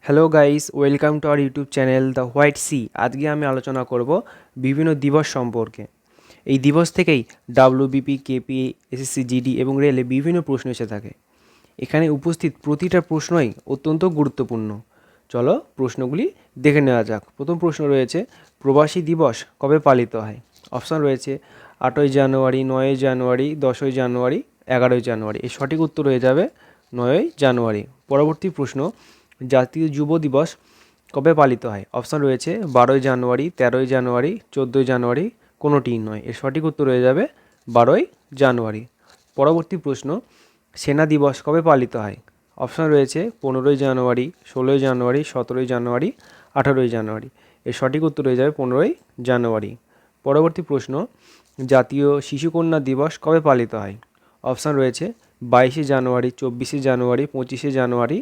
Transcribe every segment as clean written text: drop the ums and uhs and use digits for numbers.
Hello guys, welcome to our YouTube channel the White Sea. আজকে আমি আলোচনা করব বিভিন্ন দিবস সম্পর্কে। এই দিবস থেকেই ডাব্লিউবিপি, কেপি, এসএসসি, জিডি এবং রেলে বিভিন্ন প্রশ্ন এসে থাকে। এখানে উপস্থিত প্রতিটা প্রশ্নই অত্যন্ত গুরুত্বপূর্ণ। চলো প্রশ্নগুলি দেখে নেওয়া যাক। প্রথম প্রশ্ন রয়েছে, প্রবাসী দিবস কবে পালিত হয়? অপশান রয়েছে 8ই জানুয়ারি, 9ই জানুয়ারি, 10ই জানুয়ারি, 11ই জানুয়ারি। এর সঠিক উত্তর হয়ে যাবে 9ই জানুয়ারি। পরবর্তী প্রশ্ন, জাতীয় যুব দিবস কবে পালিত হয়? অপশান রয়েছে 12ই জানুয়ারি, 13ই জানুয়ারি, 14ই জানুয়ারি, কোনোটিই নয়। এর সঠিক উত্তর হয়ে যাবে 12ই জানুয়ারি। পরবর্তী প্রশ্ন, সেনা দিবস কবে পালিত হয়? অপশান রয়েছে 15ই জানুয়ারি, 16ই জানুয়ারি, 17ই জানুয়ারি, 18ই জানুয়ারি। এর সঠিক উত্তর হয়ে যাবে 15ই জানুয়ারি। পরবর্তী প্রশ্ন, জাতীয় শিশুকন্যা দিবস কবে পালিত হয়? অপশান রয়েছে 22শে জানুয়ারি, 24শে জানুয়ারি, 25শে জানুয়ারি,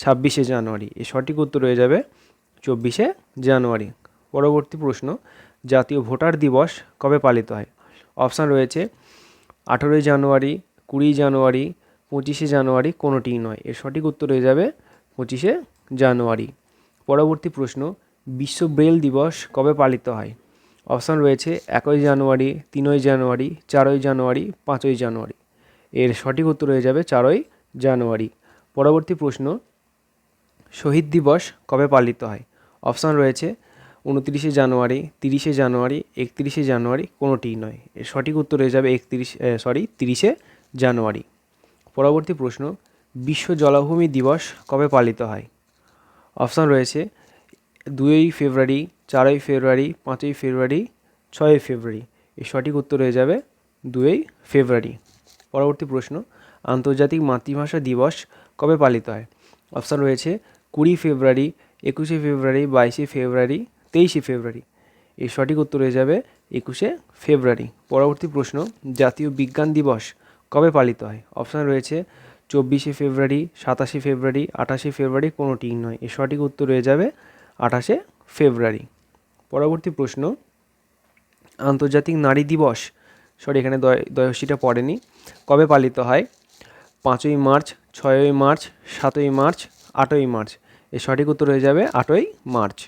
26শে জানুয়ারি। এর সঠিক উত্তর হয়ে যাবে 24শে জানুয়ারি। পরবর্তী প্রশ্ন, জাতীয় ভোটার দিবস কবে পালিত হয়? অপশান রয়েছে 18ই জানুয়ারি, 20 জানুয়ারি, 25শে জানুয়ারি, কোনোটিই নয়। এর সঠিক উত্তর হয়ে যাবে 25শে জানুয়ারি। পরবর্তী প্রশ্ন, বিশ্ব ব্রেল দিবস কবে পালিত হয়? অপশান রয়েছে 1ই জানুয়ারি, 3ই জানুয়ারি, 4ই জানুয়ারি, 5ই জানুয়ারি। এর সঠিক উত্তর হয়ে যাবে 4ই জানুয়ারি। পরবর্তী প্রশ্ন, শহীদ দিবস কবে পালিত হয়? অপশান রয়েছে 29শে জানুয়ারি, 30শে জানুয়ারি, 31শে জানুয়ারি, কোনোটিই নয়। এর সঠিক উত্তর হয়ে যাবে 30শে জানুয়ারি। পরবর্তী প্রশ্ন, বিশ্ব জলাভূমি দিবস কবে পালিত হয়? অপশান রয়েছে 2ই ফেব্রুয়ারি, 4ই ফেব্রুয়ারি, 5ই ফেব্রুয়ারি, 6ই ফেব্রুয়ারি। এর সঠিক উত্তর হয়ে যাবে 2ই ফেব্রুয়ারি। পরবর্তী প্রশ্ন, আন্তর্জাতিক মাতৃভাষা দিবস কবে পালিত হয়? অপশান রয়েছে 20 ফেব্রুয়ারি, 21শে ফেব্রুয়ারি, 22শে ফেব্রুয়ারি, 23শে ফেব্রুয়ারি। এর সঠিক উত্তর হয়ে যাবে 21শে ফেব্রুয়ারি। পরবর্তী প্রশ্ন, জাতীয় বিজ্ঞান দিবস কবে পালিত হয়? অপশান রয়েছে 24শে ফেব্রুয়ারি, 27শে ফেব্রুয়ারি, 28শে ফেব্রুয়ারি, কোনোটিই নয়। এর সঠিক উত্তর হয়ে যাবে 28শে ফেব্রুয়ারি। পরবর্তী প্রশ্ন, আন্তর্জাতিক নারী দিবস, এখানে দয়সীটা পড়েনি, কবে পালিত হয়? 5ই মার্চ, 6ই মার্চ, 7ই মার্চ, 8ই মার্চ। এর সঠিক উত্তর হয়ে যাবে 8ই মার্চ।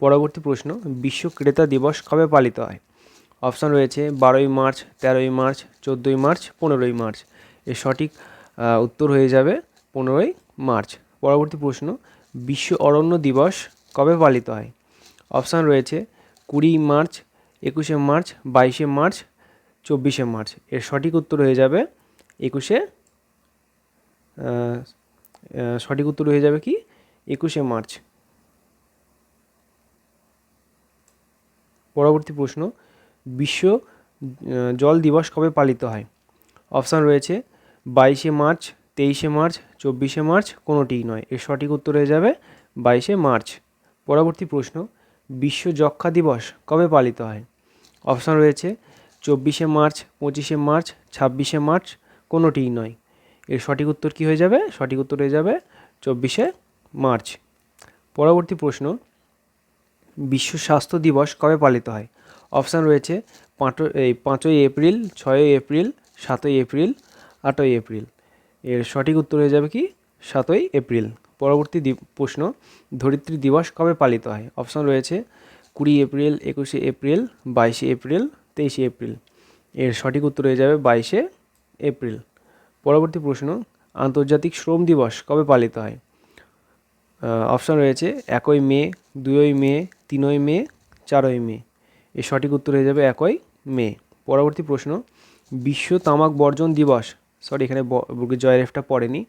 পরবর্তী প্রশ্ন, বিশ্ব ক্রেতা দিবস কবে পালিত হয়? অপশান রয়েছে 12ই মার্চ, 13ই মার্চ, 14ই মার্চ, 15ই মার্চ। এর সঠিক উত্তর হয়ে যাবে 15ই মার্চ। পরবর্তী প্রশ্ন, বিশ্ব অরণ্য দিবস কবে পালিত হয়? অপশান রয়েছে 20 মার্চ, 21শে মার্চ, 22শে মার্চ, 24শে মার্চ। এর সঠিক উত্তর হয়ে যাবে 21শে সঠিক উত্তর হয়ে যাবে কি 21শে মার্চ। পরবর্তী প্রশ্ন, বিশ্ব জল দিবস কবে পালিত হয়? অপশান রয়েছে 22শে মার্চ, 23শে মার্চ, 24শে মার্চ, কোনোটিই নয়। এর সঠিক উত্তর হয়ে যাবে 22শে মার্চ। পরবর্তী প্রশ্ন, বিশ্ব যক্ষ্মা দিবস কবে পালিত হয়? অপশান রয়েছে 24শে মার্চ, 25শে মার্চ, 26শে মার্চ, কোনোটিই নয়। এর সঠিক উত্তর কী হয়ে যাবে? সঠিক উত্তর হয়ে যাবে 24শে মার্চ। পরবর্তী প্রশ্ন, বিশ্ব স্বাস্থ্য দিবস কবে পালিত হয়? অপশান রয়েছে 5ই এপ্রিল, 6ই এপ্রিল, 7ই এপ্রিল, 8ই এপ্রিল। এর সঠিক উত্তর হয়ে যাবে কি 7ই এপ্রিল। পরবর্তী প্রশ্ন, ধরিত্রী দিবস কবে পালিত হয়? অপশান রয়েছে 20 এপ্রিল, 21শে এপ্রিল, 22শে এপ্রিল, 23শে এপ্রিল। এর সঠিক উত্তর হয়ে যাবে 22শে এপ্রিল। পরবর্তী প্রশ্ন, আন্তর্জাতিক শ্রম দিবস কবে পালিত হয়? অপশান রয়েছে 1ই মে, 2ই মে, 3ই মে, 4ই মে। এর সঠিক উত্তর হয়ে যাবে 1ই মে। পরবর্তী প্রশ্ন, বিশ্ব তামাক বর্জন দিবস, এখানে জয়ের এফটা পড়েনি,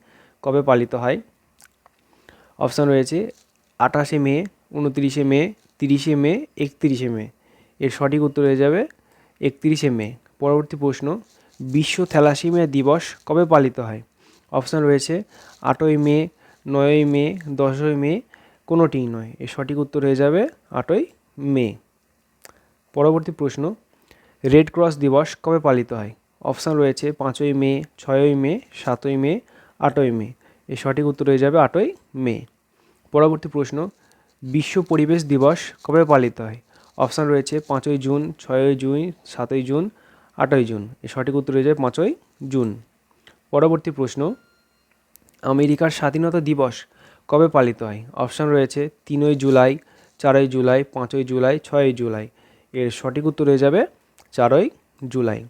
কবে পালিত হয়? অপশান রয়েছে 28শে মে, 29শে মে, 30শে মে, 31শে মে। এর সঠিক উত্তর হয়ে যাবে 31শে মে। পরবর্তী প্রশ্ন, বিশ্ব থ্যালাসেমিয়া দিবস কবে পালিত হয়? অপশান রয়েছে 8ই মে, 9ই মে, 10ই মে, কোনোটিই নয়। এর সঠিক উত্তর হয়ে যাবে 8ই মে। পরবর্তী প্রশ্ন, রেড ক্রস দিবস কবে পালিত হয়? অপশান রয়েছে 5ই মে, 6ই মে, 7ই মে, 8ই মে। এর সঠিক উত্তর হয়ে যাবে 8ই মে। পরবর্তী প্রশ্ন, বিশ্ব পরিবেশ দিবস কবে পালিত হয়? অপশান রয়েছে 5ই জুন, 6ই জুন, 7ই জুন, 8ই জুন। এর সঠিক উত্তর হয়ে যাবে 5ই জুন। পরবর্তী প্রশ্ন, আমেরিকার স্বাধীনতা দিবস কবে পালিত হয়? অপশান রয়েছে 3ই জুলাই, 4ই জুলাই, 5ই জুলাই, 6ই জুলাই। এর সঠিক উত্তর হয়ে যাবে 4ই জুলাই।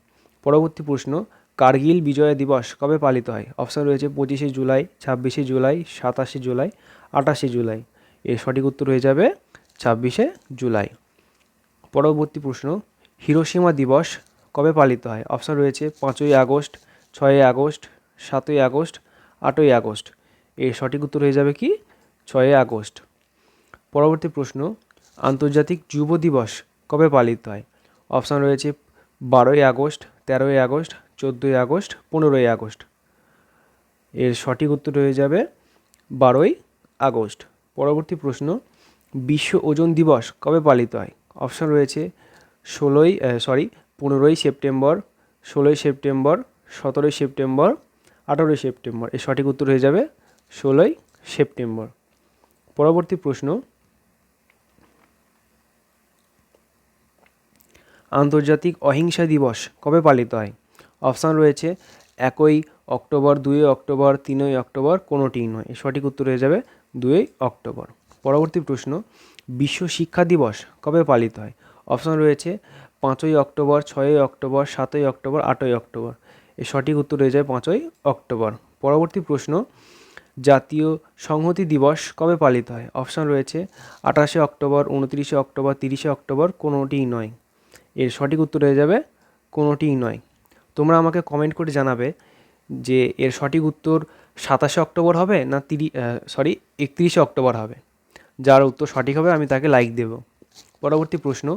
পরবর্তী প্রশ্ন, কার্গিল বিজয় দিবস কবে পালিত হয়? অপশান রয়েছে 25শে জুলাই, 26শে জুলাই, 27শে জুলাই, 28শে জুলাই। এর সঠিক উত্তর হয়ে যাবে 26শে জুলাই। পরবর্তী প্রশ্ন, হিরোশিমা দিবস কবে পালিত হয়? অপশান রয়েছে 5ই আগস্ট, 6ই আগস্ট, 7ই আগস্ট, 8ই আগস্ট। এর সঠিক উত্তর হয়ে যাবে কি 6ই আগস্ট। পরবর্তী প্রশ্ন, আন্তর্জাতিক যুব দিবস কবে পালিত হয়? অপশান রয়েছে 12ই আগস্ট, 13ই আগস্ট, 14ই আগস্ট, 15ই আগস্ট। এর সঠিক উত্তর হয়ে যাবে 12ই আগস্ট। পরবর্তী প্রশ্ন, বিশ্ব ওজন দিবস কবে পালিত হয়? অপশান রয়েছে 15ই সেপ্টেম্বর, 16ই সেপ্টেম্বর, 17ই সেপ্টেম্বর, 18ই সেপ্টেম্বর। এর সঠিক উত্তর হয়ে যাবে 16ই সেপ্টেম্বর। পরবর্তী প্রশ্ন, আন্তর্জাতিক অহিংসা দিবস কবে পালিত হয়? অপশান রয়েছে 1ই অক্টোবর, 2ই অক্টোবর, 3ই অক্টোবর, কোনোটিই নয়। এর সঠিক উত্তর হয়ে যাবে 2ই অক্টোবর। পরবর্তী প্রশ্ন, বিশ্ব শিক্ষা দিবস কবে পালিত হয়? অপশান রয়েছে 5ই অক্টোবর, 6ই অক্টোবর, 7ই অক্টোবর, 8ই অক্টোবর। এর সঠিক উত্তর হয়ে যায় 5ই অক্টোবর। পরবর্তী প্রশ্ন, জাতীয় সংহতি দিবস কবে পালিত হয়? অপশান রয়েছে 28শে অক্টোবর, 29শে অক্টোবর, 30শে অক্টোবর, কোনোটিই নয়। এর সঠিক উত্তর হয়ে যাবে কোনোটিই নয়। তোমরা আমাকে কমেন্ট করে জানাবে যে এর সঠিক উত্তর 27শে অক্টোবর হবে না 31শে অক্টোবর হবে। যার উত্তর সঠিক হবে আমি তাকে লাইক দেব। পরবর্তী প্রশ্ন,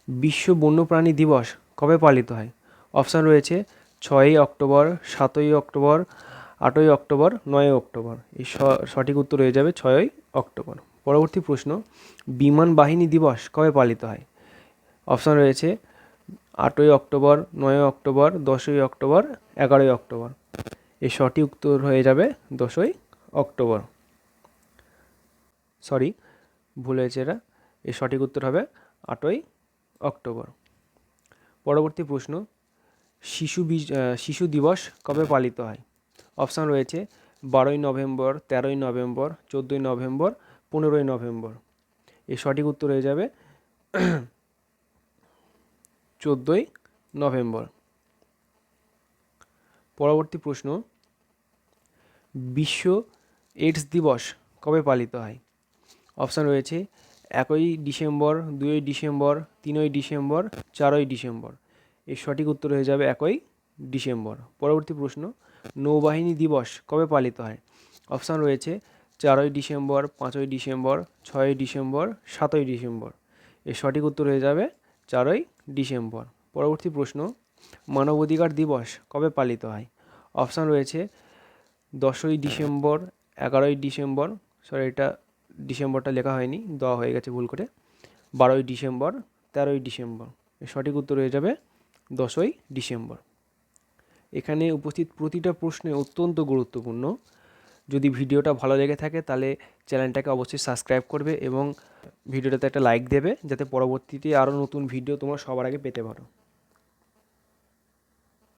বিশ্ব বন্যপ্রাণী দিবস কবে পালিত হয়? অপশান রয়েছে 6ই অক্টোবর, 7ই অক্টোবর, 8ই অক্টোবর, 9ই অক্টোবর। এই সঠিক উত্তর হয়ে যাবে 6ই অক্টোবর। পরবর্তী প্রশ্ন, বিমান বাহিনী দিবস কবে পালিত হয়? অপশান রয়েছে 8ই অক্টোবর, 9ই অক্টোবর, 10ই অক্টোবর, 11ই অক্টোবর। এর সঠিক উত্তর হয়ে যাবে 10ই অক্টোবর। ভুল হয়েছে এটা। এর সঠিক উত্তর হবে 8ই অক্টোবর। পরবর্তী প্রশ্ন, শিশু দিবস কবে পালিত হয়? অপশান রয়েছে 12ই নভেম্বর, 13ই নভেম্বর, 14ই নভেম্বর, 15ই নভেম্বর। এর সঠিক উত্তর হয়ে যাবে 14ই নভেম্বর। পরবর্তী প্রশ্ন, বিশ্ব এইডস দিবস কবে পালিত হয়? অপশান রয়েছে 1ই ডিসেম্বর, 2ই ডিসেম্বর, 3ই ডিসেম্বর, 4ই ডিসেম্বর। এর সঠিক উত্তর হয়ে যাবে 1ই ডিসেম্বর। পরবর্তী প্রশ্ন, নৌবাহিনী দিবস কবে পালিত হয়? অপশান রয়েছে 4ই ডিসেম্বর, 5ই ডিসেম্বর, 6ই ডিসেম্বর, 7ই ডিসেম্বর। এর সঠিক উত্তর হয়ে যাবে 4ই ডিসেম্বর। পরবর্তী প্রশ্ন, মানবাধিকার দিবস কবে পালিত হয়? অপশান রয়েছে 10ই ডিসেম্বর, 11ই ডিসেম্বর, এটা ডিসেম্বরটা লেখা হয়নি, দেওয়া হয়ে গেছে ভুল করে, 12ই ডিসেম্বর, 13ই ডিসেম্বর। এর সঠিক উত্তর হয়ে যাবে 10ই ডিসেম্বর। এখানে উপস্থিত প্রতিটা প্রশ্নে অত্যন্ত গুরুত্বপূর্ণ। যদি ভিডিওটা ভালো লেগে থাকে তাহলে চ্যানেলটাকে অবশ্যই সাবস্ক্রাইব করবে এবং ভিডিওটাতে একটা লাইক দেবে যাতে পরবর্তীতে আরও নতুন ভিডিও তোমরা সবার আগে পেতে পারো।